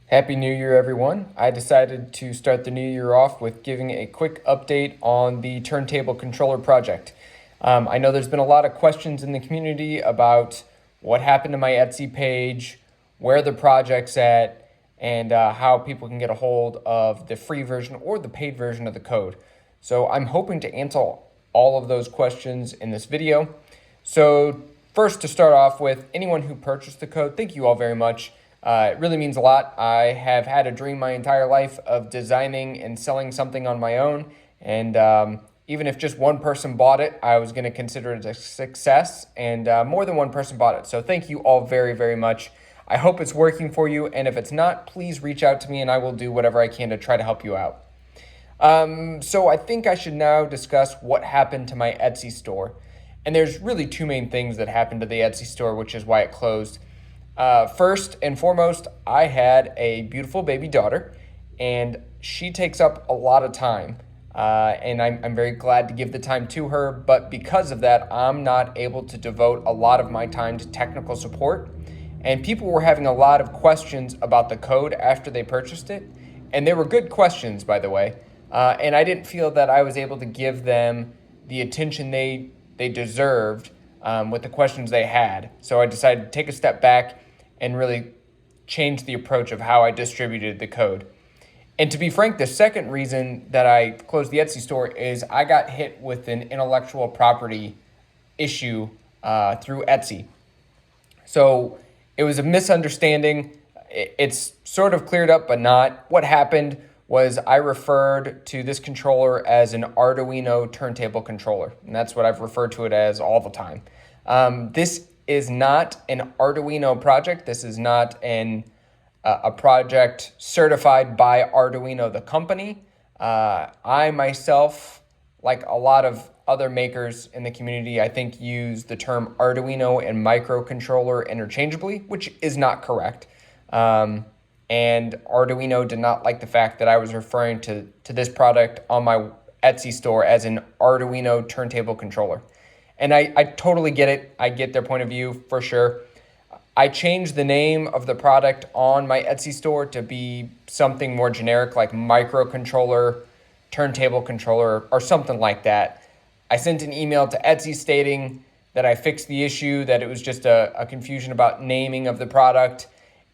Happy New Year, everyone. I decided to start the new year off with giving a quick update on the Turntable controller project. I know there's been a lot of questions in the community about what happened to my Etsy page, where the project's at, and how people can get a hold of the free version or the paid version of the code. So I'm hoping to answer all of those questions in this video. So first, to start off with, anyone who purchased the code, thank you all very much. It really means a lot. I have had a dream my entire life of designing and selling something on my own. And even if just one person bought it, I was going to consider it a success. And more than one person bought it. So thank you all very, very much. I hope it's working for you. And if it's not, please reach out to me and I will do whatever I can to try to help you out. So I think I should now discuss what happened to my Etsy store. And there's really two main things that happened to the Etsy store, which is why it closed. First and foremost, I had a beautiful baby daughter, and she takes up a lot of time. And I'm very glad to give the time to her, but because of that, I'm not able to devote a lot of my time to technical support. And people were having a lot of questions about the code after they purchased it. And they were good questions, by the way. And I didn't feel that I was able to give them the attention they deserved with the questions they had. So I decided to take a step back and really change the approach of how I distributed the code. And to be frank, the second reason that I closed the Etsy store is I got hit with an intellectual property issue through Etsy. So it was a misunderstanding. It's sort of cleared up, but not. What happened was I referred to this controller as an Arduino turntable controller, and that's what I've referred to it as all the time. This is not an Arduino project. This is not a project certified by Arduino, the company. I myself, like a lot of other makers in the community, I think use the term Arduino and microcontroller interchangeably, which is not correct. And Arduino did not like the fact that I was referring to this product on my Etsy store as an Arduino turntable controller. And I totally get it. I get their point of view for sure. I changed the name of the product on my Etsy store to be something more generic, like microcontroller, turntable controller, or something like that. I sent an email to Etsy stating that I fixed the issue, that it was just a confusion about naming of the product.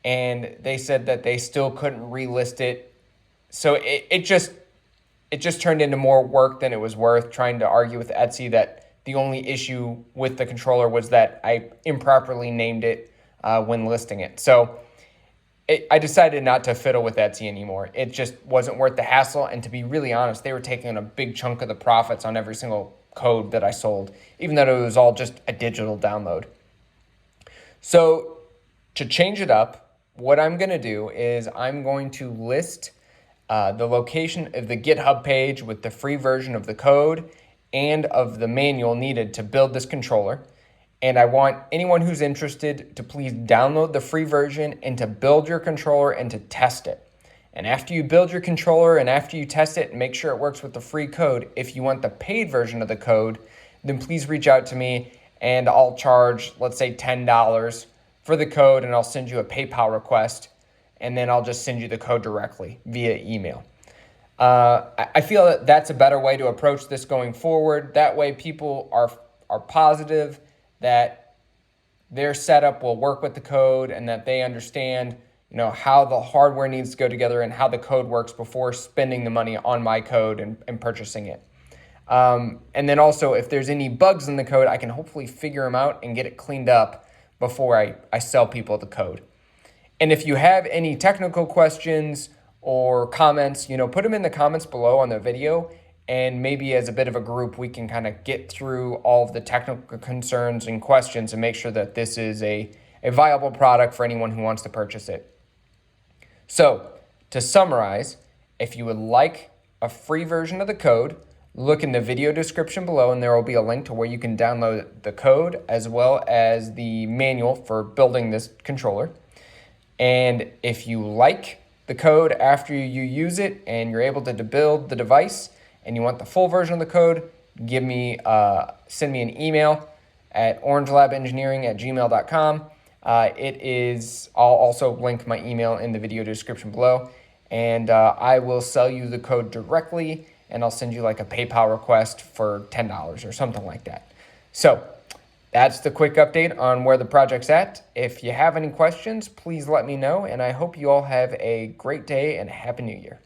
And they said that they still couldn't relist it. So it just turned into more work than it was worth, trying to argue with Etsy that the only issue with the controller was that I improperly named it when listing it. So I decided not to fiddle with Etsy anymore. It just wasn't worth the hassle. And to be really honest, they were taking a big chunk of the profits on every single code that I sold, even though it was all just a digital download. So to change it up, what I'm going to do is I'm going to list the location of the GitHub page with the free version of the code and of the manual needed to build this controller. And I want anyone who's interested to please download the free version and to build your controller and to test it. And after you build your controller and after you test it and make sure it works with the free code, if you want the paid version of the code, then please reach out to me and I'll charge, let's say, $10 for the code, and I'll send you a PayPal request, and then I'll just send you the code directly via email. I feel that that's a better way to approach this going forward. That way people are positive that their setup will work with the code and that they understand, how the hardware needs to go together and how the code works before spending the money on my code and purchasing it. And then also, if there's any bugs in the code, I can hopefully figure them out and get it cleaned up before I sell people the code. And if you have any technical questions or comments, put them in the comments below on the video, and maybe as a bit of a group, we can kind of get through all of the technical concerns and questions and make sure that this is a viable product for anyone who wants to purchase it. So to summarize, if you would like a free version of the code, look in the video description below, and there will be a link to where you can download the code as well as the manual for building this controller. And if you like the code after you use it and you're able to build the device and you want the full version of the code, send me an email at orangelabengineering@gmail.com. I'll also link my email in the video description below, and I will sell you the code directly, and I'll send you like a PayPal request for $10 or something like that. So that's the quick update on where the project's at. If you have any questions, please let me know, and I hope you all have a great day and a Happy New Year.